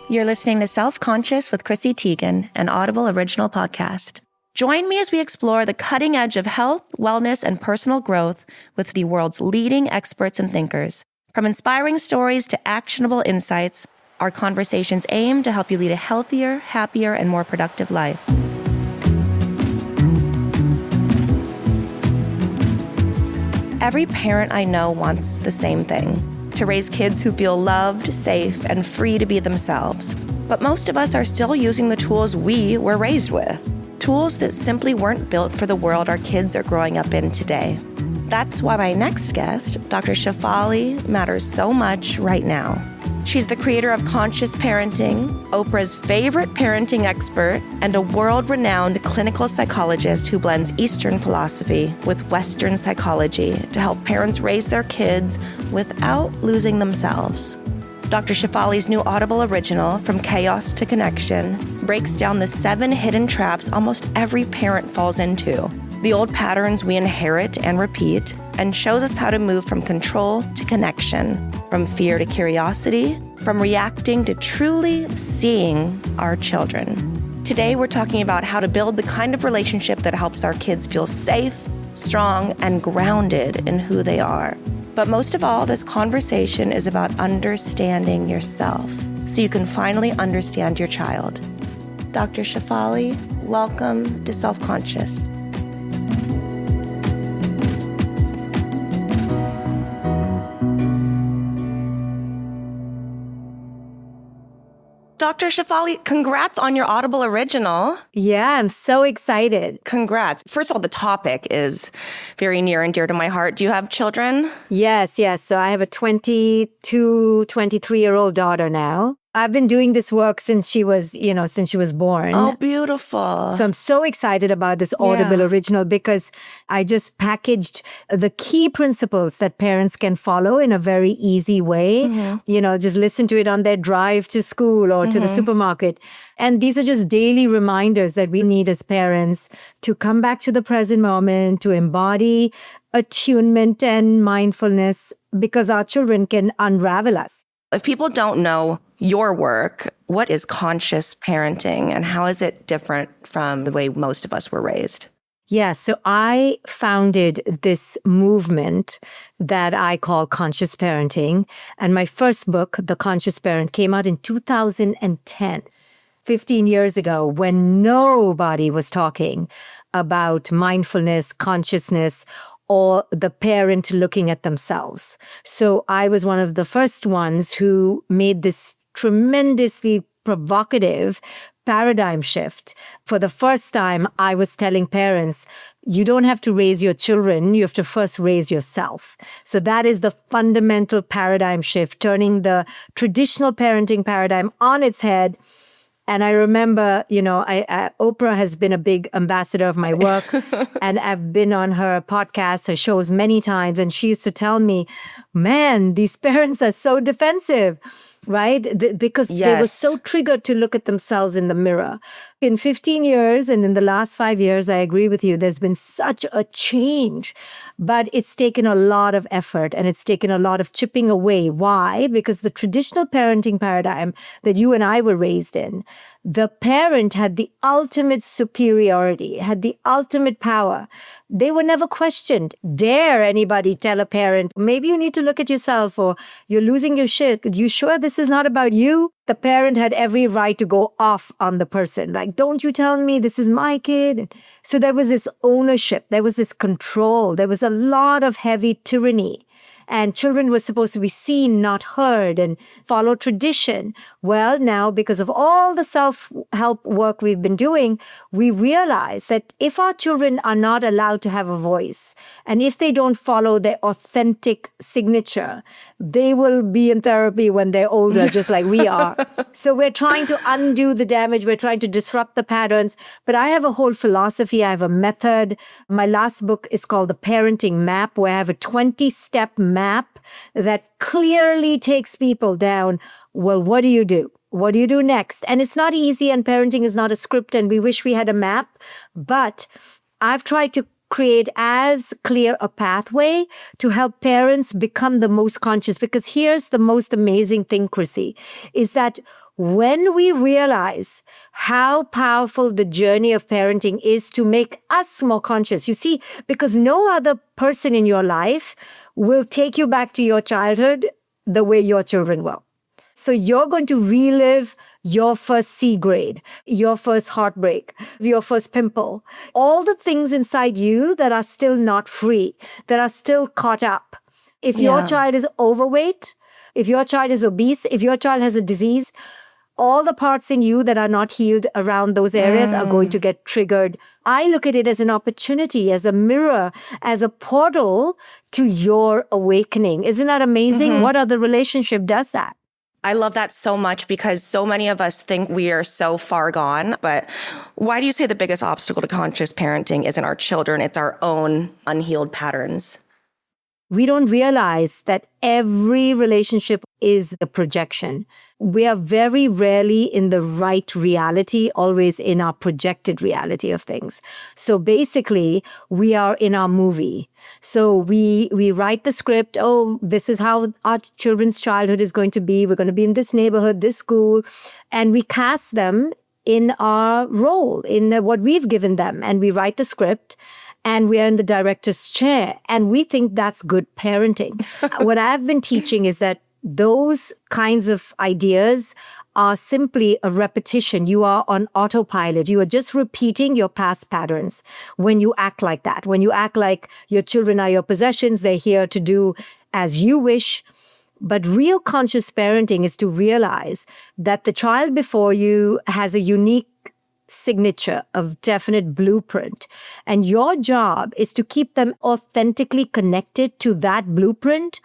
You're listening to Self-Conscious with Chrissy Teigen, an Audible original podcast. Join me as we explore the cutting edge of health, wellness, and personal growth with the world's leading experts and thinkers. From inspiring stories to actionable insights, our conversations aim to help you lead a healthier, happier, and more productive life. Every parent I know wants the same thing: to raise kids who feel loved, safe, and free to be themselves. But most of us are still using the tools we were raised with. Tools that simply weren't built for the world our kids are growing up in today. That's why my next guest, Dr. Shefali, matters so much right now. She's the creator of Conscious Parenting, Oprah's favorite parenting expert, and a world-renowned clinical psychologist who blends Eastern philosophy with Western psychology to help parents raise their kids without losing themselves. Dr. Shefali's new Audible original, From Chaos to Connection, breaks down the 7 hidden traps almost every parent falls into, the old patterns we inherit and repeat, and shows us how to move from control to connection, from fear to curiosity, from reacting to truly seeing our children. Today, we're talking about how to build the kind of relationship that helps our kids feel safe, strong, and grounded in who they are. But most of all, this conversation is about understanding yourself so you can finally understand your child. Dr. Shefali, welcome to Self-Conscious. Dr. Shefali, congrats on your Audible original. Yeah, I'm so excited. Congrats. First of all, the topic is very near and dear to my heart. Do you have children? Yes. So I have a 22, 23-year-old daughter now. I've been doing this work since she was born. Oh, beautiful. So I'm so excited about this Audible original because I just packaged the key principles that parents can follow in a very easy way. Mm-hmm. Just listen to it on their drive to school or to the supermarket. And these are just daily reminders that we need as parents to come back to the present moment, to embody attunement and mindfulness, because our children can unravel us. If people don't know your work, what is conscious parenting and how is it different from the way most of us were raised? Yeah, so I founded this movement that I call Conscious Parenting. And my first book, The Conscious Parent, came out in 2010, 15 years ago, when nobody was talking about mindfulness, consciousness, or the parent looking at themselves. So I was one of the first ones who made this tremendously provocative paradigm shift. For the first time, I was telling parents, you don't have to raise your children, you have to first raise yourself. So that is the fundamental paradigm shift, turning the traditional parenting paradigm on its head. And I remember, Oprah has been a big ambassador of my work, and I've been on her podcast, her shows many times, and she used to tell me, man, these parents are so defensive, right? Because they were so triggered to look at themselves in the mirror. In 15 years, and in the last 5 years, I agree with you, there's been such a change, but it's taken a lot of effort and it's taken a lot of chipping away. Why? Because the traditional parenting paradigm that you and I were raised in, the parent had the ultimate superiority, had the ultimate power. They were never questioned. Dare anybody tell a parent, maybe you need to look at yourself, or you're losing your shit. Are you sure this is not about you? The parent had every right to go off on the person. Like, don't you tell me this is my kid. So there was this ownership. There was this control. There was a lot of heavy tyranny. And children were supposed to be seen, not heard, and follow tradition. Well, now, because of all the self-help work we've been doing, we realize that if our children are not allowed to have a voice, and if they don't follow their authentic signature, they will be in therapy when they're older, just like we are. So we're trying to undo the damage. We're trying to disrupt the patterns. But I have a whole philosophy. I have a method. My last book is called The Parenting Map, where I have a 20-step map that clearly takes people down. Well, what do you do? What do you do next? And it's not easy, and parenting is not a script, and we wish we had a map. But I've tried to create as clear a pathway to help parents become the most conscious. Because here's the most amazing thing, Chrissy, is that When we realize how powerful the journey of parenting is to make us more conscious, you see, because no other person in your life will take you back to your childhood the way your children will. So you're going to relive your first C grade, your first heartbreak, your first pimple, all the things inside you that are still not free, that are still caught up. If your child is overweight, if your child is obese, if your child has a disease, all the parts in you that are not healed around those areas are going to get triggered. I look at it as an opportunity, as a mirror, as a portal to your awakening. Isn't that amazing? What other relationship does that? I love that so much because so many of us think we are so far gone. But why do you say the biggest obstacle to conscious parenting isn't our children? It's our own unhealed patterns. We don't realize that every relationship is a projection. We are very rarely in the right reality, always in our projected reality of things. So basically, we are in our movie. So we write the script. Oh, this is how our children's childhood is going to be. We're going to be in this neighborhood, this school. And we cast them in our role, in what we've given them. And we write the script. And we are in the director's chair. And we think that's good parenting. What I've been teaching is that those kinds of ideas are simply a repetition. You are on autopilot. You are just repeating your past patterns when you act like that. When you act like your children are your possessions, they're here to do as you wish. But real conscious parenting is to realize that the child before you has a unique signature, of definite blueprint. And your job is to keep them authentically connected to that blueprint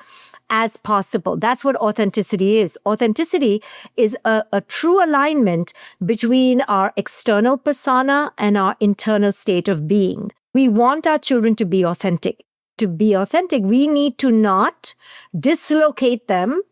as possible. That's what authenticity is. Authenticity is a true alignment between our external persona and our internal state of being. We want our children to be authentic. To be authentic, we need to not dislocate them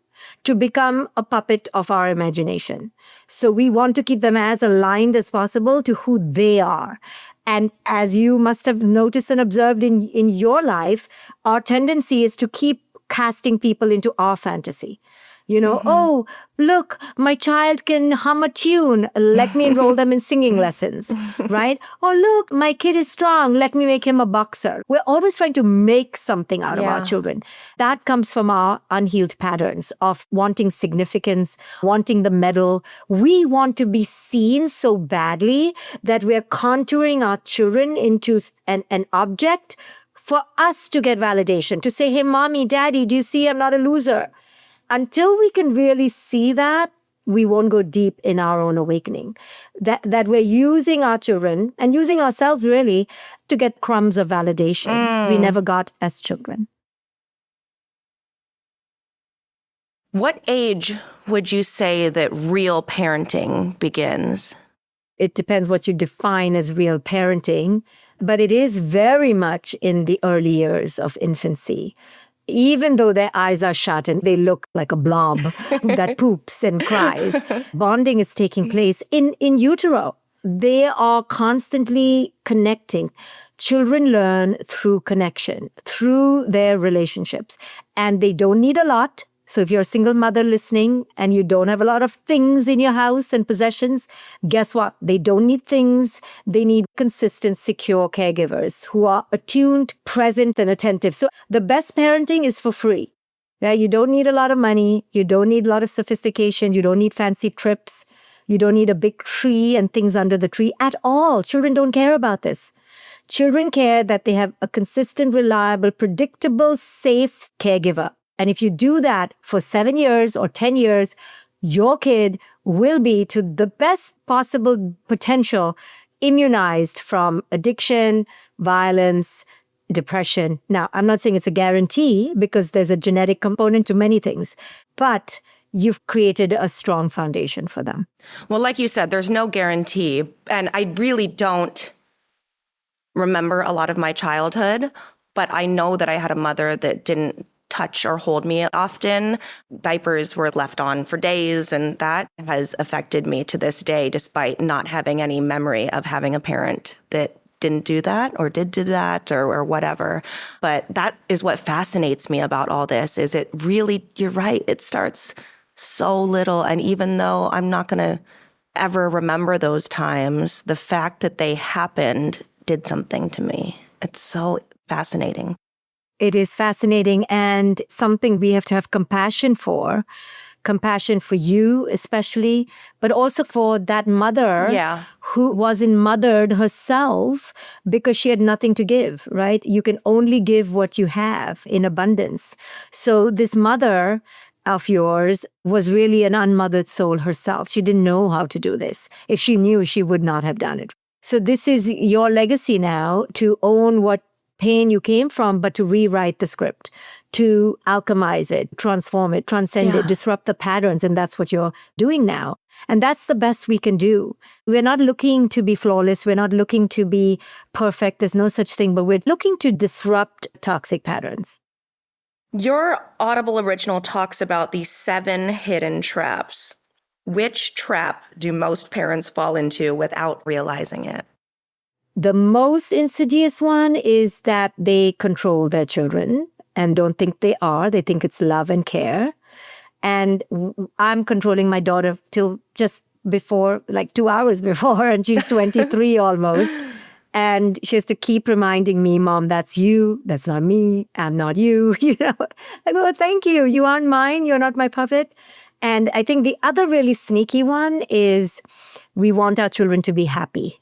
to become a puppet of our imagination. So we want to keep them as aligned as possible to who they are. And as you must have noticed and observed in your life, our tendency is to keep casting people into our fantasy. You know, oh, look, my child can hum a tune. Let me enroll them in singing lessons, right? Oh, look, my kid is strong. Let me make him a boxer. We're always trying to make something out of our children. That comes from our unhealed patterns of wanting significance, wanting the medal. We want to be seen so badly that we're contouring our children into an object for us to get validation, to say, hey, mommy, daddy, do you see I'm not a loser? Until we can really see that, we won't go deep in our own awakening. That we're using our children and using ourselves really to get crumbs of validation we never got as children. What age would you say that real parenting begins? It depends what you define as real parenting, but it is very much in the early years of infancy. Even though their eyes are shut and they look like a blob that poops and cries, bonding is taking place in utero. They are constantly connecting. Children learn through connection, through their relationships, and they don't need a lot. So if you're a single mother listening and you don't have a lot of things in your house and possessions, guess what? They don't need things. They need consistent, secure caregivers who are attuned, present, and attentive. So the best parenting is for free. Right? You don't need a lot of money. You don't need a lot of sophistication. You don't need fancy trips. You don't need a big tree and things under the tree at all. Children don't care about this. Children care that they have a consistent, reliable, predictable, safe caregiver. And if you do that for 7 years or 10 years, your kid will be, to the best possible potential, immunized from addiction, violence, depression. Now, I'm not saying it's a guarantee because there's a genetic component to many things, but you've created a strong foundation for them. Well, like you said, there's no guarantee. And I really don't remember a lot of my childhood, but I know that I had a mother that didn't touch or hold me often. Diapers were left on for days, and that has affected me to this day, despite not having any memory of having a parent that didn't do that or did do that or whatever. But that is what fascinates me about all this, is it really, you're right, it starts so little. And even though I'm not going to ever remember those times, the fact that they happened did something to me. It's so fascinating. It is fascinating and something we have to have compassion for you especially, but also for that mother who wasn't mothered herself because she had nothing to give, right? You can only give what you have in abundance. So this mother of yours was really an unmothered soul herself. She didn't know how to do this. If she knew, she would not have done it. So this is your legacy now, to own what pain you came from, but to rewrite the script, to alchemize it, transform it, transcend it, disrupt the patterns. And that's what you're doing now. And that's the best we can do. We're not looking to be flawless. We're not looking to be perfect. There's no such thing, but we're looking to disrupt toxic patterns. Your Audible original talks about these 7 hidden traps. Which trap do most parents fall into without realizing it? The most insidious one is that they control their children and don't think they are. They think it's love and care. And I'm controlling my daughter till just before, like 2 hours before, and she's 23 almost. And she has to keep reminding me, Mom, that's you. That's not me. I'm not you. You know, I go, thank you. You aren't mine. You're not my puppet. And I think the other really sneaky one is we want our children to be happy.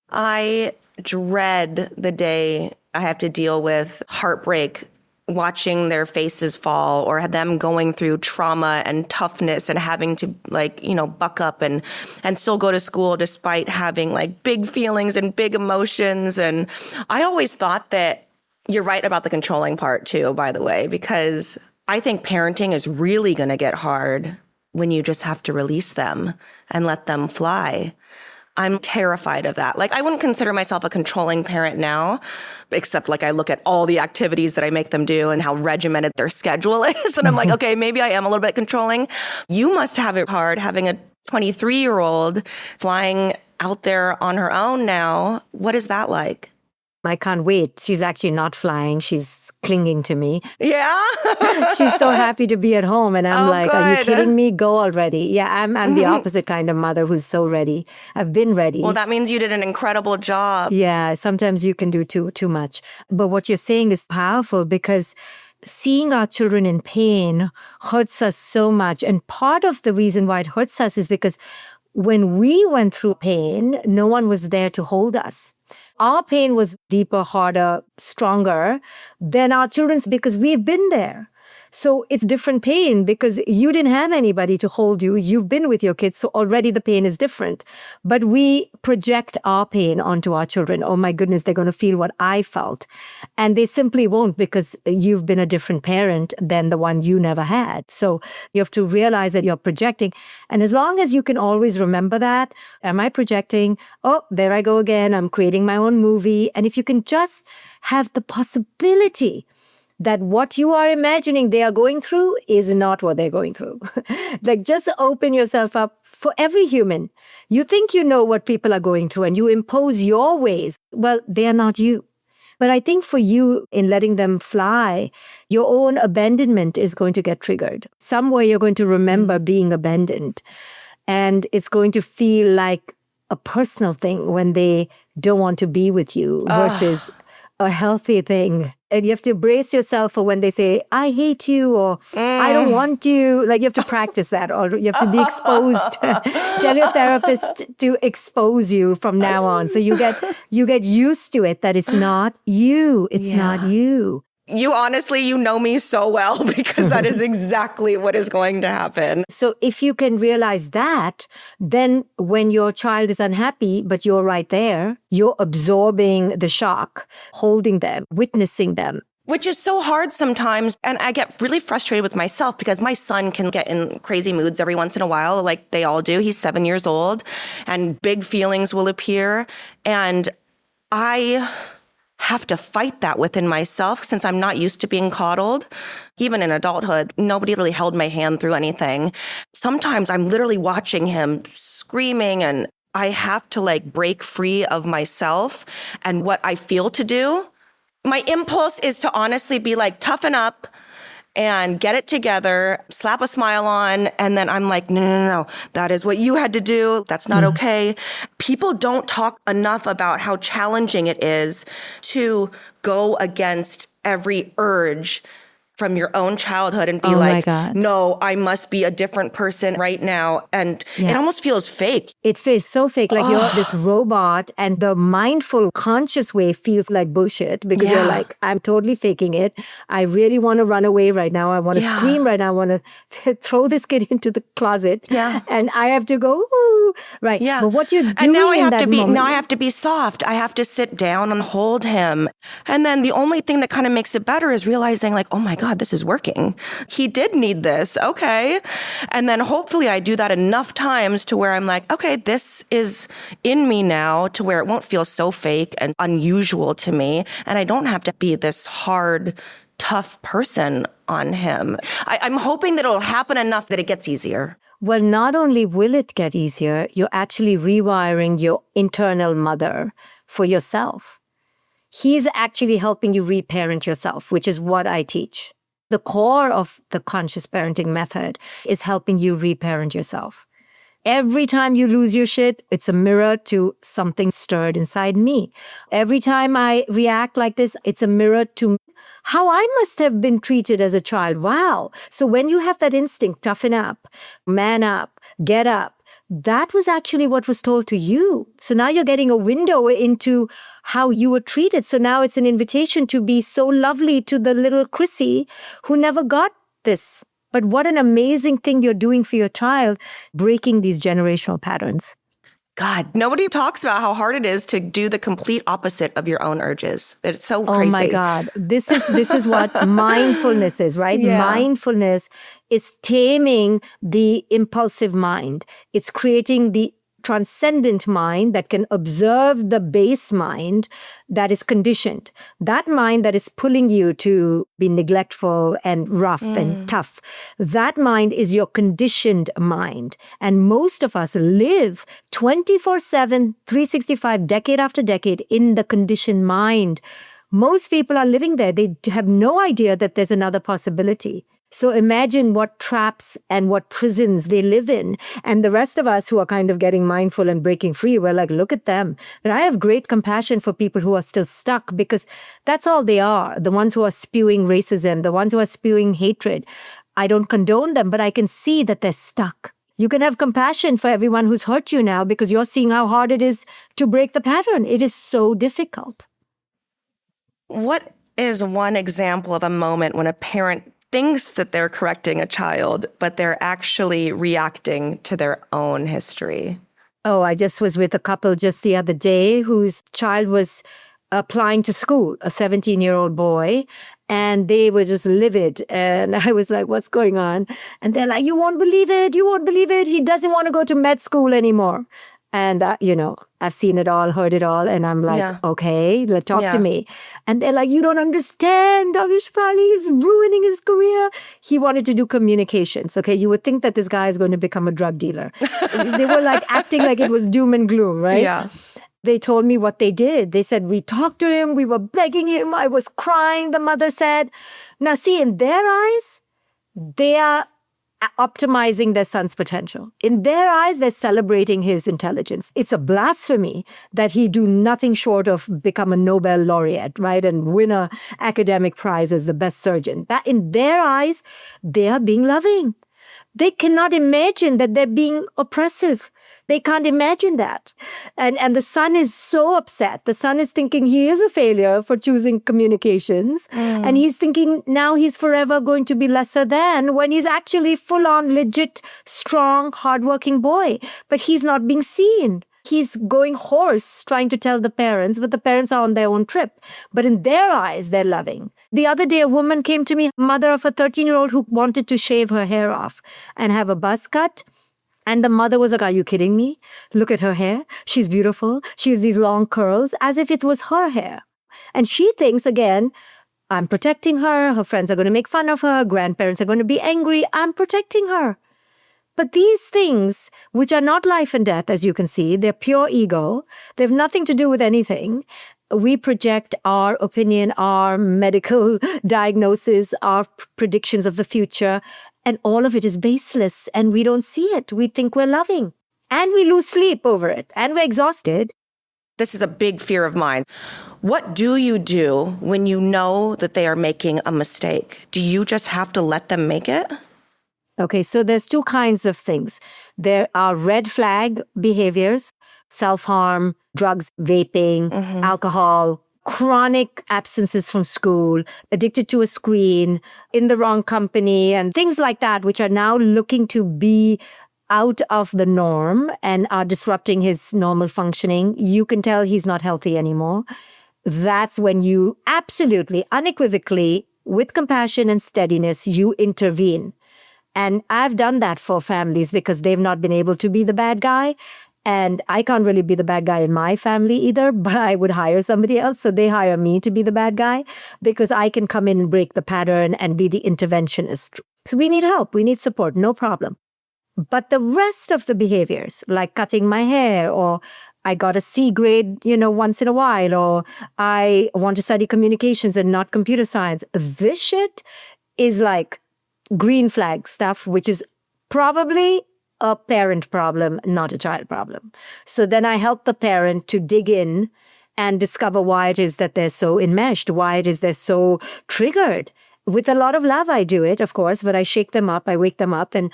I dread the day I have to deal with heartbreak, watching their faces fall, or them going through trauma and toughness and having to buck up and still go to school despite having big feelings and big emotions. And I always thought that you're right about the controlling part too, by the way, because I think parenting is really going to get hard when you just have to release them and let them fly. I'm terrified of that. I wouldn't consider myself a controlling parent now, except I look at all the activities that I make them do and how regimented their schedule is. And I'm like, okay, maybe I am a little bit controlling. You must have it hard having a 23-year-old flying out there on her own now. What is that like? I can't wait. She's actually not flying. She's clinging to me. Yeah? She's so happy to be at home. And I'm good. Are you kidding me? Go already. Yeah, I'm the opposite kind of mother who's so ready. I've been ready. Well, that means you did an incredible job. Yeah, sometimes you can do too much. But what you're saying is powerful because seeing our children in pain hurts us so much. And part of the reason why it hurts us is because when we went through pain, no one was there to hold us. Our pain was deeper, harder, stronger than our children's because we've been there. So it's different pain because you didn't have anybody to hold you. You've been with your kids, so already the pain is different. But we project our pain onto our children. Oh my goodness, they're going to feel what I felt. And they simply won't because you've been a different parent than the one you never had. So you have to realize that you're projecting. And as long as you can always remember that, am I projecting? Oh, there I go again. I'm creating my own movie. And if you can just have the possibility that what you are imagining they are going through is not what they're going through. Just open yourself up for every human. You think you know what people are going through and you impose your ways. Well, they are not you. But I think for you, in letting them fly, your own abandonment is going to get triggered. Somewhere you're going to remember being abandoned. And it's going to feel like a personal thing when they don't want to be with you versus a healthy thing. And you have to brace yourself for when they say, I hate you, or I don't want you. You have to practice that, or you have to be exposed. Tell your therapist to expose you from now on. So you get used to it, that it's not you. It's not you. You honestly, you know me so well because that is exactly what is going to happen. So if you can realize that, then when your child is unhappy, but you're right there, you're absorbing the shock, holding them, witnessing them. Which is so hard sometimes. And I get really frustrated with myself because my son can get in crazy moods every once in a while, like they all do. He's 7 years old and big feelings will appear. And I have to fight that within myself since I'm not used to being coddled. Even in adulthood, nobody really held my hand through anything. Sometimes I'm literally watching him screaming and I have to break free of myself and what I feel to do. My impulse is to honestly be toughen up and get it together, slap a smile on. And then I'm like, no. That is what you had to do. That's not okay. People don't talk enough about how challenging it is to go against every urge from your own childhood and be no, I must be a different person right now. And it almost feels fake. It feels so fake, like you're this robot, and the mindful, conscious way feels like bullshit because you're like, I'm totally faking it. I really want to run away right now. I want to scream right now. I want to throw this kid into the closet. And I have to go, ooh. Right. But what you're doing now I in have that to be moment, now I have to be soft. I have to sit down and hold him. And then the only thing that kind of makes it better is realizing like, oh my God, this is working. He did need this. Okay. And then hopefully I do that enough times to where I'm like, okay, this is in me now, to where it won't feel so fake and unusual to me. And I don't have to be this hard, tough person on him. I'm hoping that it'll happen enough that it gets easier. well, not only will it get easier, you're actually rewiring your internal mother for yourself. He's actually helping you reparent yourself, which is what I teach. The core of the conscious parenting method is helping you reparent yourself. Every time you lose your shit, it's a mirror to something stirred inside me. Every time I react like this, it's a mirror to how I must have been treated as a child. Wow. So when you have that instinct, toughen up, man up, get up, that was actually what was told to you. So now you're getting a window into how you were treated. So now it's an invitation to be so lovely to the little Chrissy who never got this. But what an amazing thing you're doing for your child, breaking these generational patterns. God, nobody talks about how hard it is to do the complete opposite of your own urges. It's so crazy. Oh my God. This is what mindfulness is, right? Yeah. Mindfulness is taming the impulsive mind. It's creating the transcendent mind that can observe the base mind that is conditioned. That mind that is pulling you to be neglectful and rough and tough. That mind is your conditioned mind. And most of us live 24/7, 365, decade after decade in the conditioned mind. Most people are living there. They have no idea that there's another possibility. So imagine what traps and what prisons they live in. And the rest of us who are kind of getting mindful and breaking free, we're like, look at them. But I have great compassion for people who are still stuck because that's all they are. The ones who are spewing racism, the ones who are spewing hatred. I don't condone them, but I can see that they're stuck. You can have compassion for everyone who's hurt you now because you're seeing how hard it is to break the pattern. It is so difficult. What is one example of a moment when a parent thinks that they're correcting a child, but they're actually reacting to their own history? Oh, I just was with a couple just the other day whose child was applying to school, a 17-year-old boy, and they were just livid. And I was like, what's going on? And they're like, you won't believe it. You won't believe it. He doesn't want to go to med school anymore. And, I've seen it all, heard it all. And I'm like, okay, talk to me. And they're like, you don't understand. Dr. Shefali is ruining his career. He wanted to do communications. Okay, you would think that this guy is going to become a drug dealer. They were like acting like it was doom and gloom, right? Yeah. They told me what they did. They said, we talked to him. We were begging him. I was crying, the mother said. Now, see, in their eyes, they are optimizing their son's potential. In their eyes, they're celebrating his intelligence. It's a blasphemy that he do nothing short of become a Nobel laureate, right? And win an academic prize as the best surgeon. That in their eyes, they are being loving. They cannot imagine that they're being oppressive. They can't imagine that. And the son is so upset. The son is thinking he is a failure for choosing communications. And he's thinking now he's forever going to be lesser than, when he's actually full-on, legit, strong, hardworking boy. But he's not being seen. He's going hoarse trying to tell the parents, but the parents are on their own trip. But in their eyes, they're loving. The other day, a woman came to me, mother of a 13-year-old who wanted to shave her hair off and have a buzz cut. And the mother was like, are you kidding me? Look at her hair. She's beautiful. She has these long curls, as if it was her hair. And she thinks, again, I'm protecting her. Her friends are going to make fun of her. Grandparents are going to be angry. I'm protecting her. But these things, which are not life and death, as you can see, they're pure ego. They have nothing to do with anything. we project our opinion, our medical diagnosis, our predictions of the future, and all of it is baseless and we don't see it. We think we're loving and we lose sleep over it and we're exhausted. This is a big fear of mine. What do you do when you know that they are making a mistake? Do you just have to let them make it? Okay, so there's two kinds of things. There are red flag behaviors, self-harm, drugs, vaping, alcohol, chronic absences from school, addicted to a screen, in the wrong company, and things like that, which are now looking to be out of the norm and are disrupting his normal functioning. You can tell he's not healthy anymore. That's when you absolutely, unequivocally, with compassion and steadiness, you intervene. And I've done that for families because they've not been able to be the bad guy. And I can't really be the bad guy in my family either, but I would hire somebody else. So they hire me to be the bad guy because I can come in and break the pattern and be the interventionist. So we need help. We need support. No problem. But the rest of the behaviors, like cutting my hair, or I got a C grade, once in a while, or I want to study communications and not computer science, this shit is like green flag stuff, which is probably a parent problem, not a child problem. So then I help the parent to dig in and discover why it is that they're so enmeshed, why it is they're so triggered. With a lot of love, I do it, of course, but I shake them up, I wake them up, and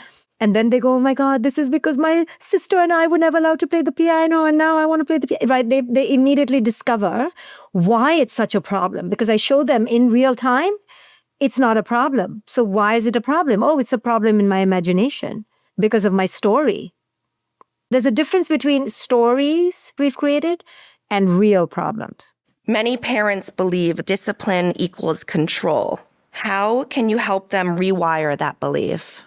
then they go, oh my God, this is because my sister and I were never allowed to play the piano, and now I want to play the piano. Right? They immediately discover why it's such a problem, because I show them in real time, it's not a problem. So why is it a problem? Oh, it's a problem in my imagination because of my story. There's a difference between stories we've created and real problems. Many parents believe discipline equals control. How can you help them rewire that belief?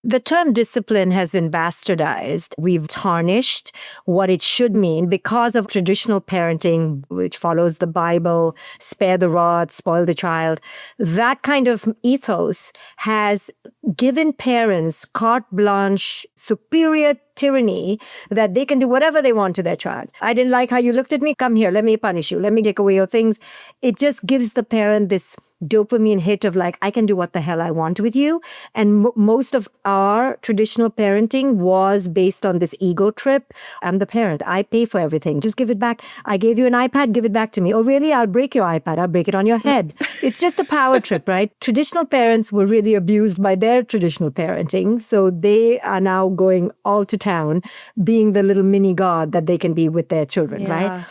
The term discipline has been bastardized. We've tarnished what it should mean because of traditional parenting, which follows the Bible, spare the rod, spoil the child. That kind of ethos has given parents carte blanche, superior tyranny that they can do whatever they want to their child. I didn't like how you looked at me. Come here. Let me punish you. Let me take away your things. It just gives the parent this dopamine hit of like, I can do what the hell I want with you. And most of our traditional parenting was based on this ego trip. I'm the parent. I pay for everything. Just give it back. I gave you an iPad. Give it back to me. Oh, really? I'll break your iPad. I'll break it on your head. It's just a power trip, right? Traditional parents were really abused by their traditional parenting. So they are now going all to town, being the little mini God that they can be with their children, right?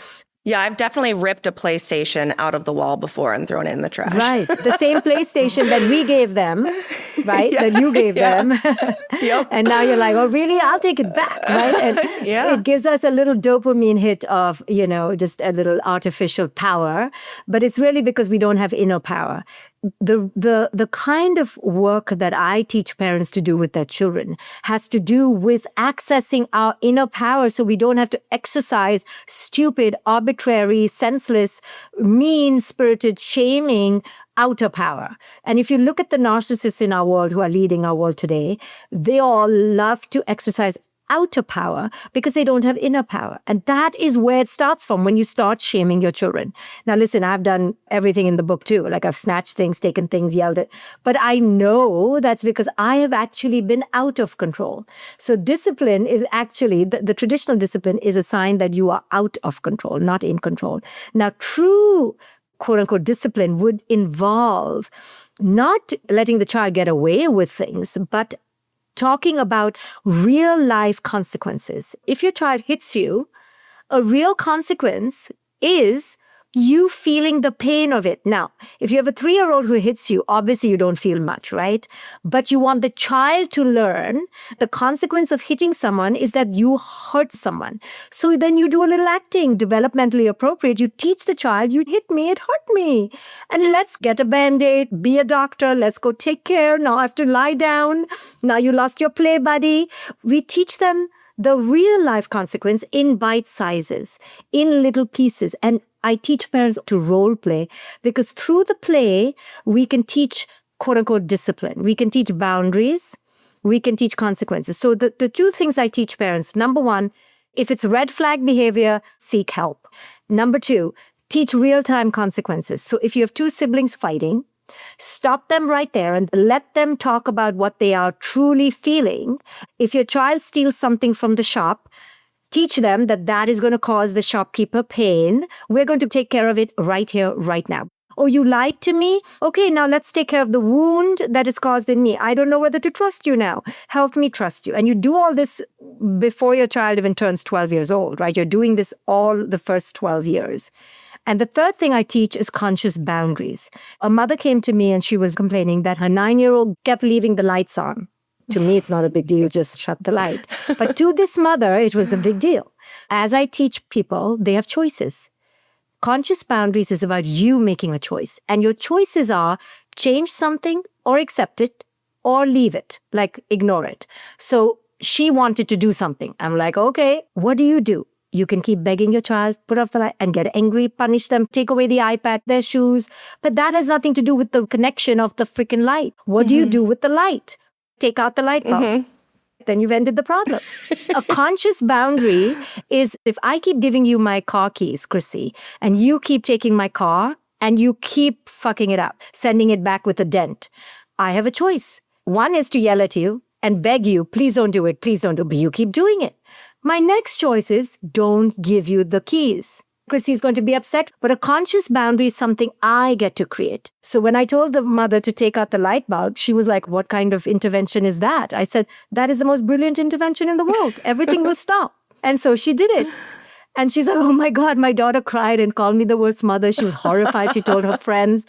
Yeah, I've definitely ripped a PlayStation out of the wall before and thrown it in the trash. Right. The same PlayStation that we gave them, right? That you gave them. Yep. And now you're like, oh, really? I'll take it back, right? And it gives us a little dopamine hit of, just a little artificial power. But it's really because we don't have inner power. The kind of work that I teach parents to do with their children has to do with accessing our inner power so we don't have to exercise stupid, arbitrary, senseless, mean-spirited, shaming outer power. And if you look at the narcissists in our world who are leading our world today, they all love to exercise outer power because they don't have inner power. And that is where it starts from when you start shaming your children. Now, listen, I've done everything in the book too. Like I've snatched things, taken things, yelled at. But I know that's because I have actually been out of control. So discipline is actually, the traditional discipline is a sign that you are out of control, not in control. Now, true quote unquote discipline would involve not letting the child get away with things, but talking about real life consequences. If your child hits you, a real consequence is you feeling the pain of it. Now, if you have a 3-year-old who hits you, obviously you don't feel much, right? But you want the child to learn the consequence of hitting someone is that you hurt someone. So then you do a little acting, developmentally appropriate. You teach the child, you hit me, it hurt me. And let's get a Band-Aid, be a doctor, let's go take care. Now I have to lie down. Now you lost your play buddy. We teach them the real life consequence in bite sizes, in little pieces. And I teach parents to role play because through the play, we can teach quote unquote discipline. We can teach boundaries. We can teach consequences. So the two things I teach parents, number one, if it's red flag behavior, seek help. Number two, teach real-time consequences. So if you have two siblings fighting, stop them right there and let them talk about what they are truly feeling. If your child steals something from the shop, teach them that that is going to cause the shopkeeper pain. We're going to take care of it right here, right now. Oh, you lied to me? Okay, now let's take care of the wound that is caused in me. I don't know whether to trust you now. Help me trust you. And you do all this before your child even turns 12 years old, right? You're doing this all the first 12 years. And the third thing I teach is conscious boundaries. A mother came to me and she was complaining that her 9-year-old kept leaving the lights on. To me, it's not a big deal, just shut the light. But to this mother, it was a big deal. As I teach people, they have choices. Conscious boundaries is about you making a choice. And your choices are change something or accept it or leave it, like ignore it. So she wanted to do something. I'm like, okay, what do? You can keep begging your child, put off the light and get angry, punish them, take away the iPad, their shoes. But that has nothing to do with the connection of the freaking light. What do you do with the light? Take out the light bulb. Then you've ended the problem. A conscious boundary is if I keep giving you my car keys, Chrissy, and you keep taking my car and you keep fucking it up, sending it back with a dent, I have a choice. One is to yell at you and beg you, please don't do it, please don't do it, but you keep doing it. My next choice is don't give you the keys. Chrissy's going to be upset, but a conscious boundary is something I get to create. So when I told the mother to take out the light bulb, she was like, what kind of intervention is that? I said, that is the most brilliant intervention in the world. Everything will stop. And so she did it. And she's like, oh my God, my daughter cried and called me the worst mother. She was horrified. She told her friends.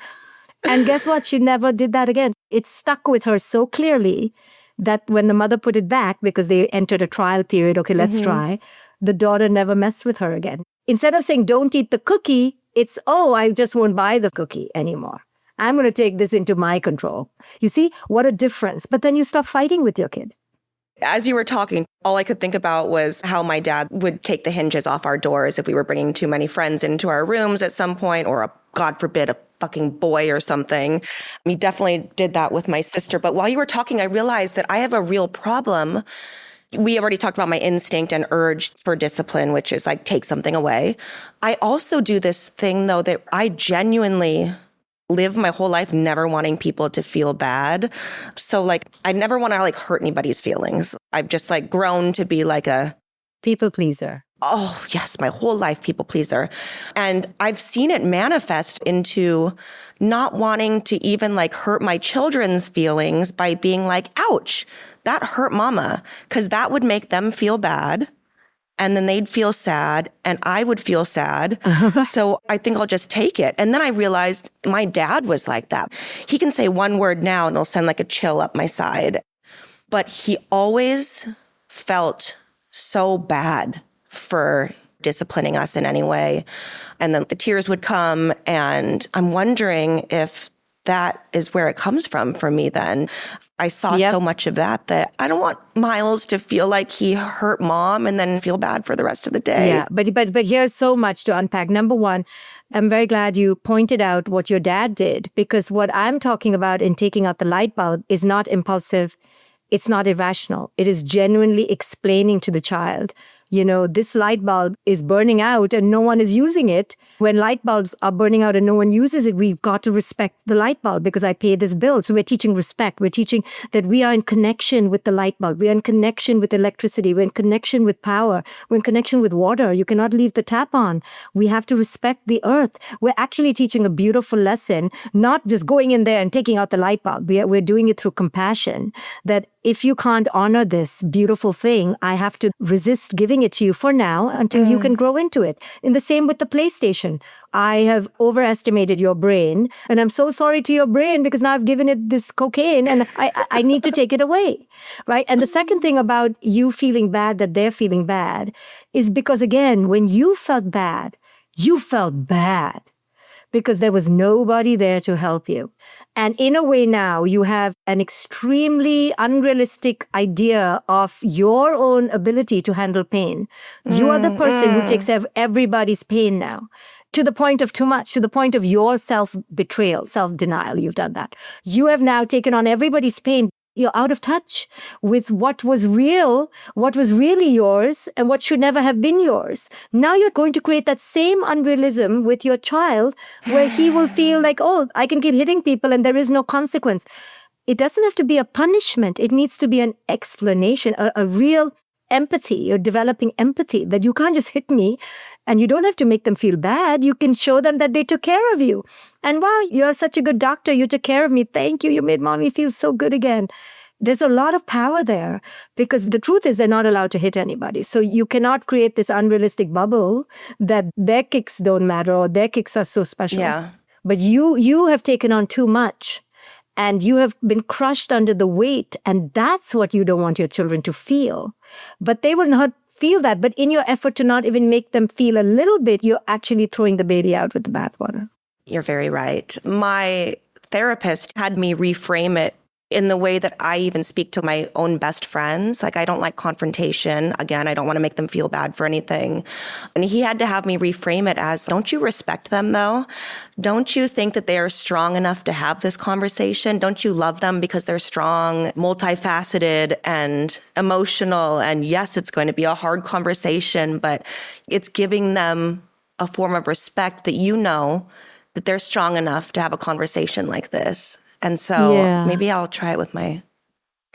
And guess what? She never did that again. It stuck with her so clearly that when the mother put it back, because they entered a trial period, okay, let's try, the daughter never messed with her again. Instead of saying, don't eat the cookie, it's, oh, I just won't buy the cookie anymore. I'm going to take this into my control. You see, what a difference. But then you stop fighting with your kid. As you were talking, all I could think about was how my dad would take the hinges off our doors if we were bringing too many friends into our rooms at some point, or God forbid, a fucking boy or something. He definitely did that with my sister. But while you were talking, I realized that I have a real problem. We already talked about my instinct and urge for discipline, which is like take something away. I also do this thing, though, that I genuinely live my whole life never wanting people to feel bad. So like, I never want to like hurt anybody's feelings. I've just like grown to be like a people pleaser. Oh, yes, my whole life people pleaser. And I've seen it manifest into not wanting to even like hurt my children's feelings by being like, ouch, that hurt mama, because that would make them feel bad. And then they'd feel sad and I would feel sad. So I think I'll just take it. And then I realized my dad was like that. He can say one word now and it'll send like a chill up my side. But he always felt so bad for disciplining us in any way. And then the tears would come. And I'm wondering if that is where it comes from for me then. I saw so much of that I don't want Miles to feel like he hurt mom and then feel bad for the rest of the day. Yeah, but here's so much to unpack. Number one, I'm very glad you pointed out what your dad did, because what I'm talking about in taking out the light bulb is not impulsive. It's not irrational. It is genuinely explaining to the child, you know, this light bulb is burning out and no one is using it. When light bulbs are burning out and no one uses it, we've got to respect the light bulb because I pay this bill. So we're teaching respect. We're teaching that we are in connection with the light bulb. We are in connection with electricity. We're in connection with power. We're in connection with water. You cannot leave the tap on. We have to respect the earth. We're actually teaching a beautiful lesson, not just going in there and taking out the light bulb. We're doing it through compassion, that if you can't honor this beautiful thing, I have to resist giving it to you for now until you can grow into it. In the same with the PlayStation. I have overestimated your brain and I'm so sorry to your brain because now I've given it this cocaine and I need to take it away, right? And the second thing about you feeling bad that they're feeling bad is because, again, when you felt bad because there was nobody there to help you. And in a way now, you have an extremely unrealistic idea of your own ability to handle pain. You are the person who takes everybody's pain now, to the point of too much, to the point of your self-betrayal, self-denial. You've done that. You have now taken on everybody's pain. You're out of touch with what was real, what was really yours, and what should never have been yours. Now you're going to create that same unrealism with your child where he will feel like, oh, I can keep hitting people and there is no consequence. It doesn't have to be a punishment. It needs to be an explanation, a real empathy. You're developing empathy that you can't just hit me and you don't have to make them feel bad. You can show them that they took care of you. And wow, you're such a good doctor. You took care of me. Thank you. You made mommy feel so good again. There's a lot of power there because the truth is they're not allowed to hit anybody. So you cannot create this unrealistic bubble that their kicks don't matter or their kicks are so special. Yeah. But you have taken on too much. And you have been crushed under the weight. And that's what you don't want your children to feel. But they will not feel that. But in your effort to not even make them feel a little bit, you're actually throwing the baby out with the bathwater. You're very right. My therapist had me reframe it in the way that I even speak to my own best friends. Like, I don't like confrontation. Again, I don't want to make them feel bad for anything. And he had to have me reframe it as, don't you respect them though? Don't you think that they are strong enough to have this conversation? Don't you love them because they're strong, multifaceted, and emotional? And yes, it's going to be a hard conversation, but it's giving them a form of respect that you know that they're strong enough to have a conversation like this. And so maybe I'll try it with my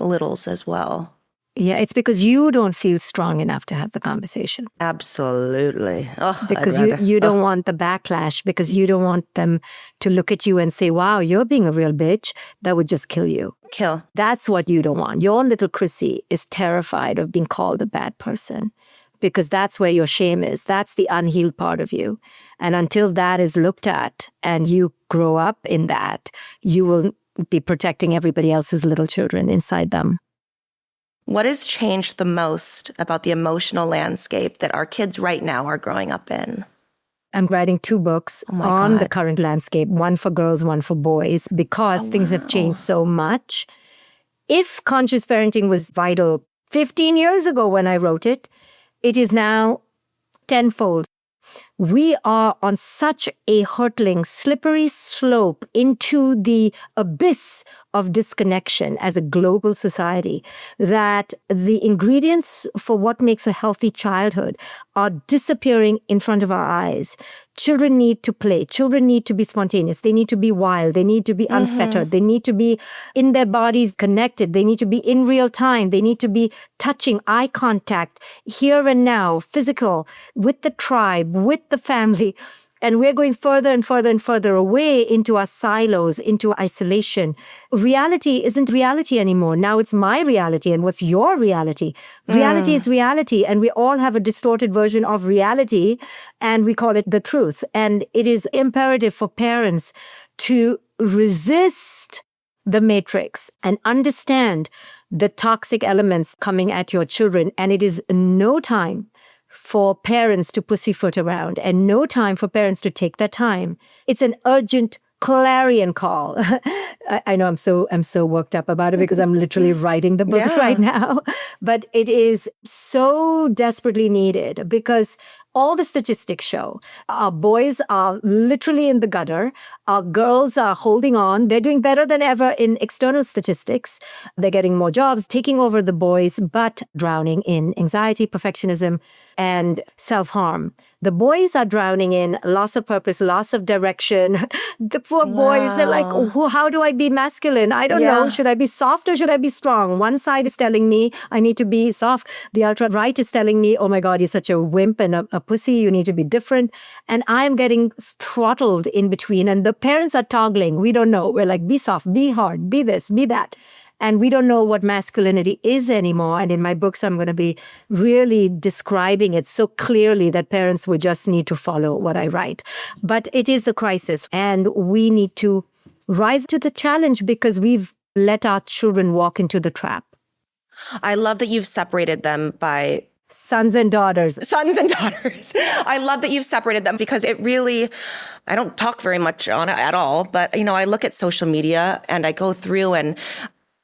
littles as well. Yeah, it's because you don't feel strong enough to have the conversation. Absolutely. Oh, because you don't want the backlash, because you don't want them to look at you and say, wow, you're being a real bitch. That would just kill you. Kill. That's what you don't want. Your little Chrissy is terrified of being called a bad person because that's where your shame is. That's the unhealed part of you. And until that is looked at and you grow up in that, you will be protecting everybody else's little children inside them. What has changed the most about the emotional landscape that our kids right now are growing up in? I'm writing 2 books on the current landscape, one for girls, one for boys, because things have changed so much. If conscious parenting was vital 15 years ago when I wrote it, it is now tenfold. We are on such a hurtling, slippery slope into the abyss of disconnection as a global society that the ingredients for what makes a healthy childhood are disappearing in front of our eyes. Children need to play. Children need to be spontaneous. They need to be wild. They need to be unfettered. They need to be in their bodies connected. They need to be in real time. They need to be touching, eye contact, here and now, physical, with the tribe, with the family. And we're going further and further and further away into our silos, into isolation. Reality isn't reality anymore. Now it's my reality. And what's your reality? Reality is reality. And we all have a distorted version of reality. And we call it the truth. And it is imperative for parents to resist the matrix and understand the toxic elements coming at your children. And it is no time for parents to pussyfoot around and no time for parents to take their time. It's an urgent clarion call. I know I'm so worked up about it because I'm literally writing the books right now. But it is so desperately needed because all the statistics show our boys are literally in the gutter. Our girls are holding on. They're doing better than ever in external statistics. They're getting more jobs, taking over the boys, but drowning in anxiety, perfectionism, and self-harm. The boys are drowning in loss of purpose, loss of direction. The poor boys, they're like, oh, how do I be masculine? I don't know. Should I be soft or should I be strong? One side is telling me I need to be soft. The ultra-right is telling me, oh my God, you're such a wimp and a pussy. You need to be different. And I'm getting throttled in between. And the parents are toggling. We don't know. We're like, be soft, be hard, be this, be that. And we don't know what masculinity is anymore. And in my books, I'm going to be really describing it so clearly that parents would just need to follow what I write. But it is a crisis. And we need to rise to the challenge because we've let our children walk into the trap. I love that you've separated them by sons and daughters. Sons and daughters. I love that you've separated them because it really, I don't talk very much on it at all, but, I look at social media and I go through and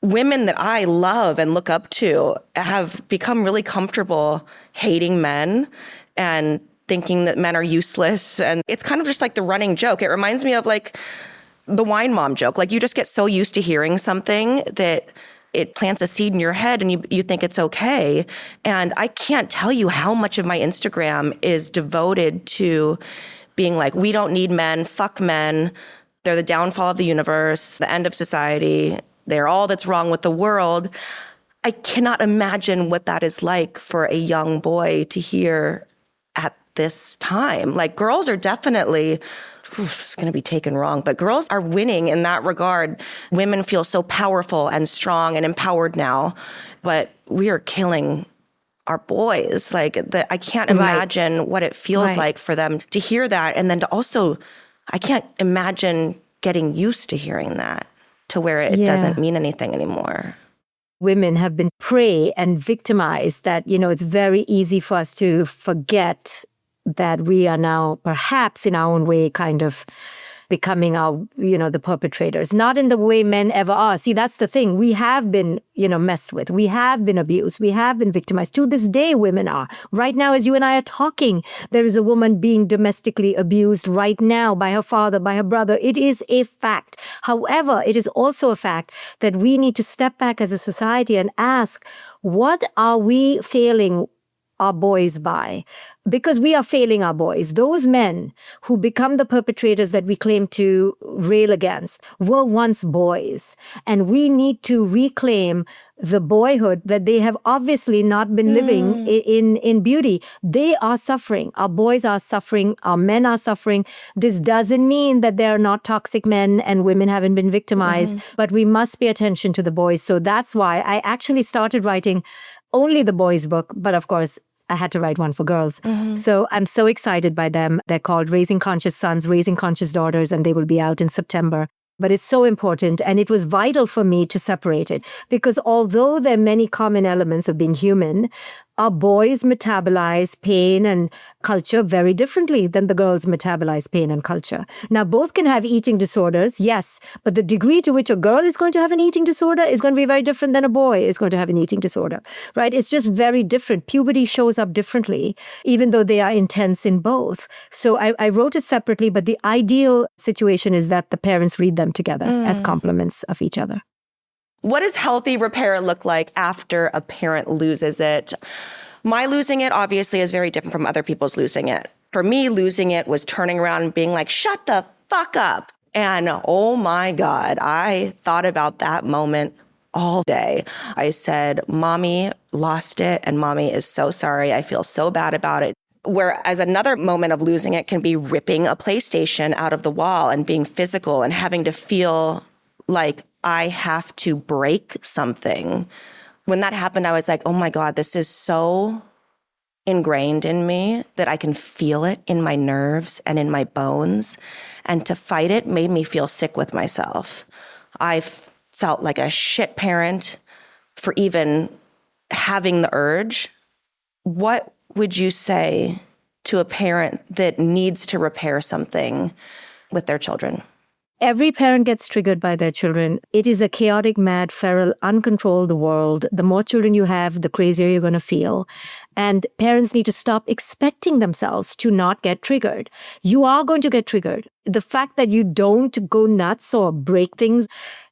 women that I love and look up to have become really comfortable hating men and thinking that men are useless. And it's kind of just like the running joke. It reminds me of like the wine mom joke. Like you just get so used to hearing something that it plants a seed in your head and you think it's okay. And I can't tell you how much of my Instagram is devoted to being like, we don't need men, fuck men. They're the downfall of the universe, the end of society. They're all that's wrong with the world. I cannot imagine what that is like for a young boy to hear at this time. Like, girls are definitely, it's going to be taken wrong, but girls are winning in that regard. Women feel so powerful and strong and empowered now, but we are killing our boys. Like, I can't imagine what it feels like for them to hear that. And then to also, I can't imagine getting used to hearing that to where it doesn't mean anything anymore. Women have been prey and victimized, that, it's very easy for us to forget that we are now perhaps in our own way kind of becoming the perpetrators, not in the way men ever are. See, that's the thing. We have been, messed with. We have been abused. We have been victimized. To this day, women are. Right now, as you and I are talking, there is a woman being domestically abused right now by her father, by her brother. It is a fact. However, it is also a fact that we need to step back as a society and ask, what are we failing our boys by? Because we are failing our boys. Those men who become the perpetrators that we claim to rail against were once boys. And we need to reclaim the boyhood that they have obviously not been living in beauty. They are suffering. Our boys are suffering. Our men are suffering. This doesn't mean that there are not toxic men and women haven't been victimized, but we must pay attention to the boys. So that's why I actually started writing only the boys' book, but of course, I had to write one for girls. So I'm so excited by them. They're called Raising Conscious Sons, Raising Conscious Daughters, and they will be out in September. But it's so important, and it was vital for me to separate it, because although there are many common elements of being human, our boys metabolize pain and culture very differently than the girls metabolize pain and culture. Now, both can have eating disorders, yes, but the degree to which a girl is going to have an eating disorder is going to be very different than a boy is going to have an eating disorder, right? It's just very different. Puberty shows up differently, even though they are intense in both. So I wrote it separately, but the ideal situation is that the parents read them together as complements of each other. What does healthy repair look like after a parent loses it? My losing it obviously is very different from other people's losing it. For me, losing it was turning around and being like, shut the fuck up. And oh my God, I thought about that moment all day. I said, Mommy lost it and Mommy is so sorry. I feel so bad about it. Whereas another moment of losing it can be ripping a PlayStation out of the wall and being physical and having to feel like I have to break something. When that happened, I was like, oh my God, this is so ingrained in me that I can feel it in my nerves and in my bones. And to fight it made me feel sick with myself. I felt like a shit parent for even having the urge. What would you say to a parent that needs to repair something with their children? Every parent gets triggered by their children. It is a chaotic, mad, feral, uncontrolled world. The more children you have, the crazier you're going to feel. And parents need to stop expecting themselves to not get triggered. You are going to get triggered. The fact that you don't go nuts or break things,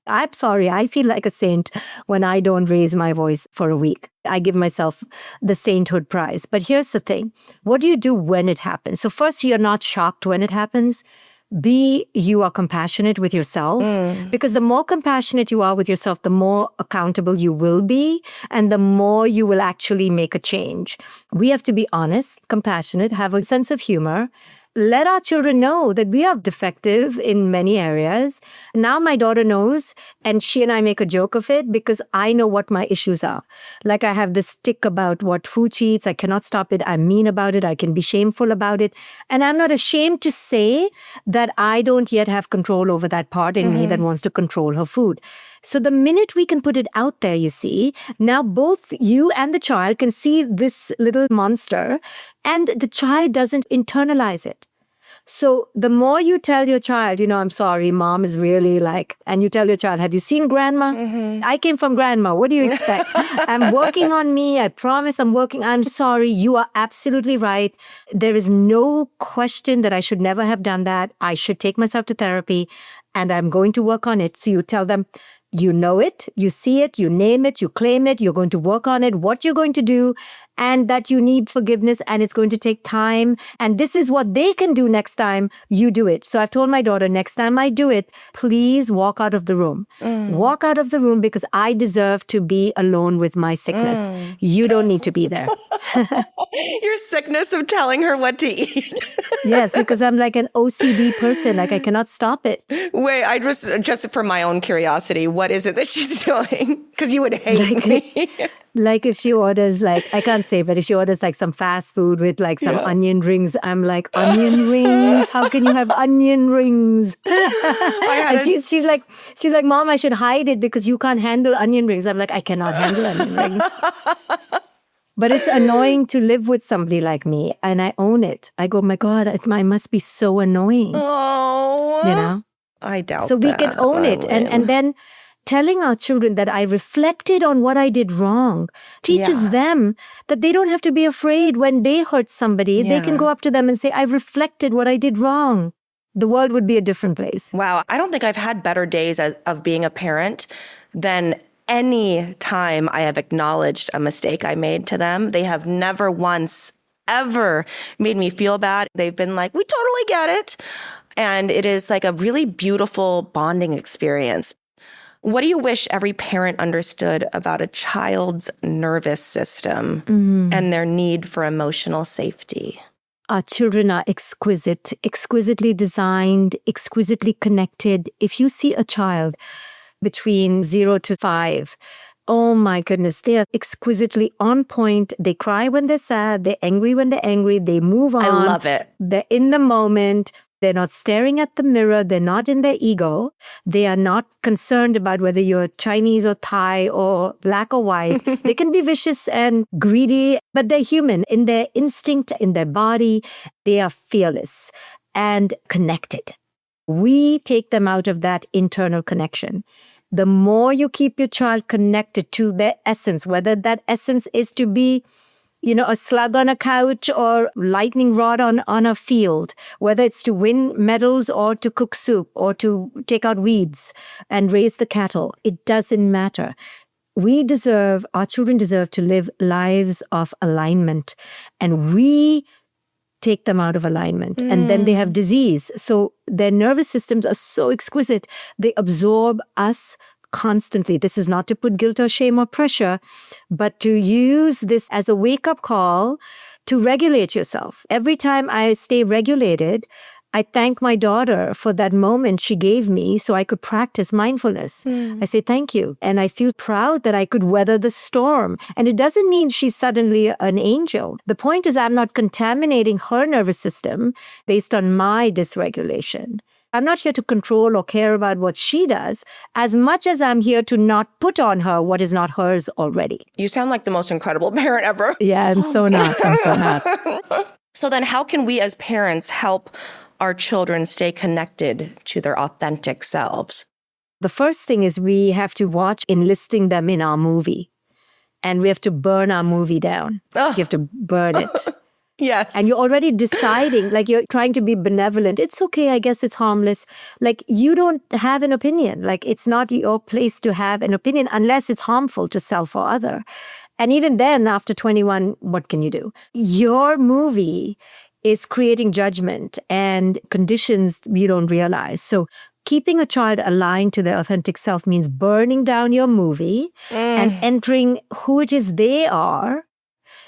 I'm sorry, I feel like a saint when I don't raise my voice for a week. I give myself the sainthood prize. But here's the thing. What do you do when it happens? So first, you're not shocked when it happens. B, you are compassionate with yourself, because the more compassionate you are with yourself, the more accountable you will be, and the more you will actually make a change. We have to be honest, compassionate, have a sense of humor. Let our children know that we are defective in many areas. Now my daughter knows, and she and I make a joke of it because I know what my issues are. Like I have this tick about what food she eats. I cannot stop it. I'm mean about it. I can be shameful about it. And I'm not ashamed to say that I don't yet have control over that part in me that wants to control her food. So the minute we can put it out there, you see, now both you and the child can see this little monster, and the child doesn't internalize it. So the more you tell your child, I'm sorry, mom is really like, and you tell your child, have you seen grandma? I came from grandma. What do you expect? I'm working on me. I promise I'm working. I'm sorry. You are absolutely right. There is no question that I should never have done that. I should take myself to therapy and I'm going to work on it. So you tell them, You know it, you see it, you name it, you claim it, you're going to work on it, what you're going to do, and that you need forgiveness and it's going to take time. And this is what they can do next time you do it. So I've told my daughter, next time I do it, please walk out of the room. Walk out of the room because I deserve to be alone with my sickness. You don't need to be there. Your sickness of telling her what to eat. Yes, because I'm like an OCD person. Like I cannot stop it. Wait, I just for my own curiosity, what is it that she's doing? Because you would hate me. Like if she orders like, I can't say, but if she orders like some fast food with like some onion rings, I'm like, onion rings? How can you have onion rings? And she's like, Mom, I should hide it because you can't handle onion rings. I'm like, I cannot handle onion rings. But it's annoying to live with somebody like me, and I own it. I go, my God, I must be so annoying. Oh, you know? I doubt so we can own it. And then telling our children that I reflected on what I did wrong teaches them that they don't have to be afraid when they hurt somebody. They can go up to them and say, I reflected what I did wrong. The world would be a different place. Wow. I don't think I've had better days of being a parent than any time I have acknowledged a mistake I made to them. They have never once ever made me feel bad. They've been like, we totally get it. And it is like a really beautiful bonding experience. What do you wish every parent understood about a child's nervous system and their need for emotional safety? Our children are exquisite, exquisitely designed, exquisitely connected. If you see a child between 0 to 5, oh my goodness, they are exquisitely on point. They cry when they're sad. They're angry when they're angry. They move on. I love it. They're in the moment. They're not staring at the mirror. They're not in their ego. They are not concerned about whether you're Chinese or Thai or black or white. They can be vicious and greedy, but they're human. In their instinct, in their body, they are fearless and connected. We take them out of that internal connection. The more you keep your child connected to their essence, whether that essence is to be, a slug on a couch or lightning rod on a field, whether it's to win medals or to cook soup or to take out weeds and raise the cattle, it doesn't matter. Our children deserve to live lives of alignment, and we take them out of alignment, and then they have disease. So their nervous systems are so exquisite. They absorb us constantly. This is not to put guilt or shame or pressure, but to use this as a wake-up call to regulate yourself. Every time I stay regulated, I thank my daughter for that moment she gave me so I could practice mindfulness. I say thank you. And I feel proud that I could weather the storm. And it doesn't mean she's suddenly an angel. The point is I'm not contaminating her nervous system based on my dysregulation. I'm not here to control or care about what she does as much as I'm here to not put on her what is not hers already. You sound like the most incredible parent ever. Yeah, I'm so not. So then how can we as parents help our children stay connected to their authentic selves? The first thing is we have to watch enlisting them in our movie. And we have to burn our movie down. You have to burn it. Yes. And you're already deciding, like you're trying to be benevolent. It's okay, I guess it's harmless. Like you don't have an opinion. Like it's not your place to have an opinion unless it's harmful to self or other. And even then, after 21, what can you do? Your movie is creating judgment and conditions you don't realize. So keeping a child aligned to their authentic self means burning down your movie and entering who it is they are.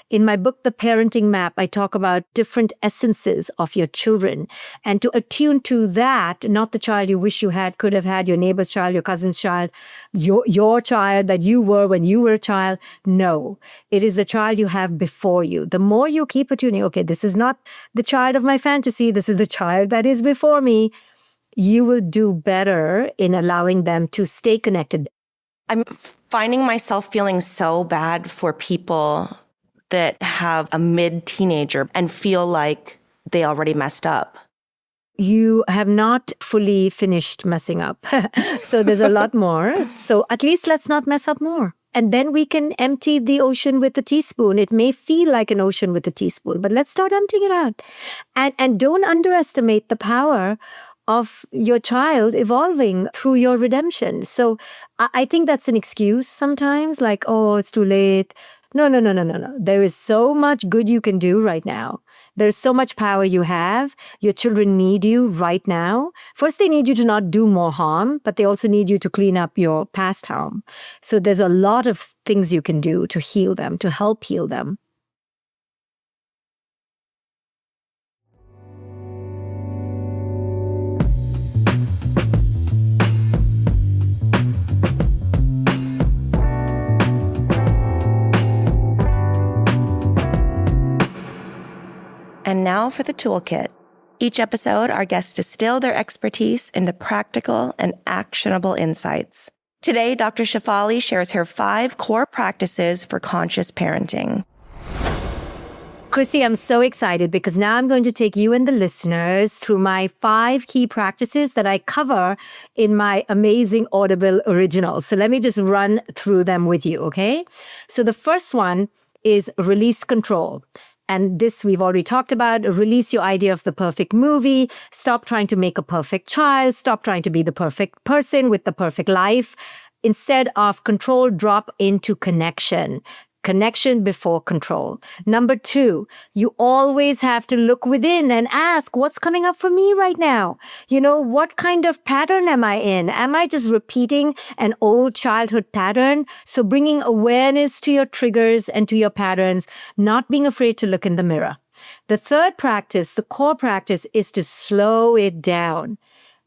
In my book, The Parenting Map, I talk about different essences of your children. And to attune to that, not the child you wish you had, could have had, your neighbor's child, your cousin's child, your child that you were when you were a child. No, it is the child you have before you. The more you keep attuning, okay, this is not the child of my fantasy. This is the child that is before me. You will do better in allowing them to stay connected. I'm finding myself feeling so bad for people that have a mid-teenager and feel like they already messed up. You have not fully finished messing up. So there's a lot more. So at least let's not mess up more. And then we can empty the ocean with a teaspoon. It may feel like an ocean with a teaspoon, but let's start emptying it out. And don't underestimate the power of your child evolving through your redemption. So I think that's an excuse sometimes, like, oh, it's too late. No, no, no, no, no, no. There is so much good you can do right now. There's so much power you have. Your children need you right now. First, they need you to not do more harm, but they also need you to clean up your past harm. So there's a lot of things you can do to heal them, to help heal them. And now for the toolkit. Each episode, our guests distill their expertise into practical and actionable insights. Today, Dr. Shefali shares her 5 core practices for conscious parenting. Chrissy, I'm so excited because now I'm going to take you and the listeners through my 5 key practices that I cover in my amazing Audible original. So let me just run through them with you, okay? So the first one is release control. And this we've already talked about. Release your idea of the perfect movie. Stop trying to make a perfect child. Stop trying to be the perfect person with the perfect life. Instead of control, drop into connection. Connection before control. Number 2, you always have to look within and ask, what's coming up for me right now? What kind of pattern am I in? Am I just repeating an old childhood pattern? So bringing awareness to your triggers and to your patterns, not being afraid to look in the mirror. The third practice, the core practice, is to slow it down.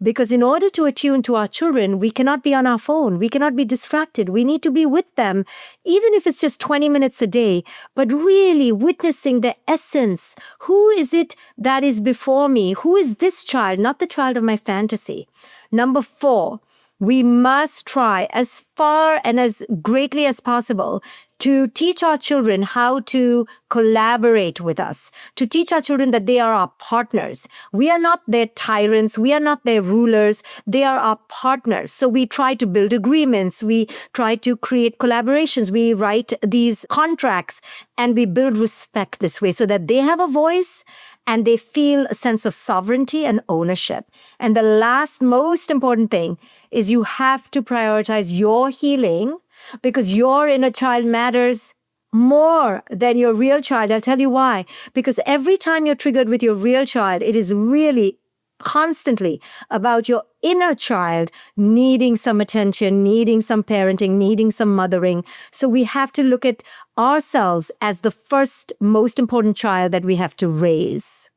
Because in order to attune to our children, we cannot be on our phone. We cannot be distracted. We need to be with them, even if it's just 20 minutes a day, but really witnessing the essence. Who is it that is before me? Who is this child, not the child of my fantasy? Number 4, we must try as far and as greatly as possible to teach our children how to collaborate with us, to teach our children that they are our partners. We are not their tyrants. We are not their rulers. They are our partners. So we try to build agreements. We try to create collaborations. We write these contracts and we build respect this way so that they have a voice and they feel a sense of sovereignty and ownership. And the last most important thing is you have to prioritize your healing, because your inner child matters more than your real child. I'll tell you why. Because every time you're triggered with your real child, it is really constantly about your inner child needing some attention, needing some parenting, needing some mothering. So we have to look at ourselves as the first most important child that we have to raise.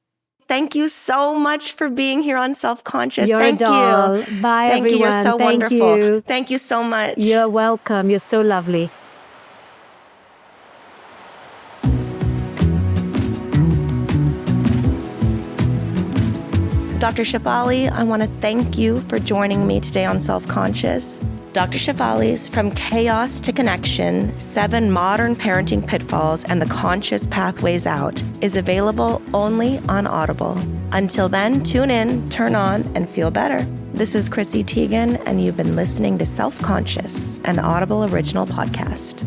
Thank you so much for being here on Self-Conscious. You're Thank a doll. you. Bye, Thank everyone. you. You're so Thank wonderful. you. Thank you so much. You're welcome. You're so lovely. Dr. Shefali, I want to thank you for joining me today on Self-Conscious. Dr. Shefali's From Chaos to Connection, 7 Modern Parenting Pitfalls and the Conscious Pathways Out is available only on Audible. Until then, tune in, turn on, and feel better. This is Chrissy Teigen, and you've been listening to Self-Conscious, an Audible original podcast.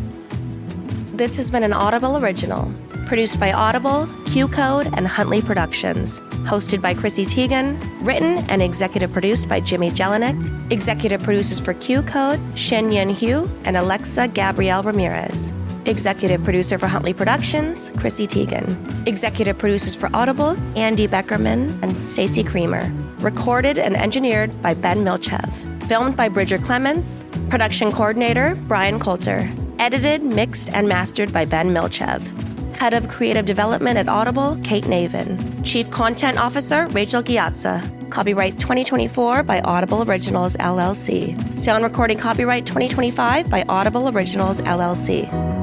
This has been an Audible original, produced by Audible, Q Code, and Huntley Productions. Hosted by Chrissy Teigen, written and executive produced by Jimmy Jelinek. Executive producers for Q Code, Shen Yen Hu and Alexa Gabrielle Ramirez. Executive producer for Huntley Productions, Chrissy Teigen. Executive producers for Audible, Andy Beckerman and Stacy Creamer. Recorded and engineered by Ben Milchev. Filmed by Bridger Clements. Production coordinator, Brian Coulter. Edited, mixed, and mastered by Ben Milchev. Head of Creative Development at Audible, Kate Navin. Chief Content Officer, Rachel Giazza. Copyright 2024 by Audible Originals, LLC. Sound recording copyright 2025 by Audible Originals, LLC.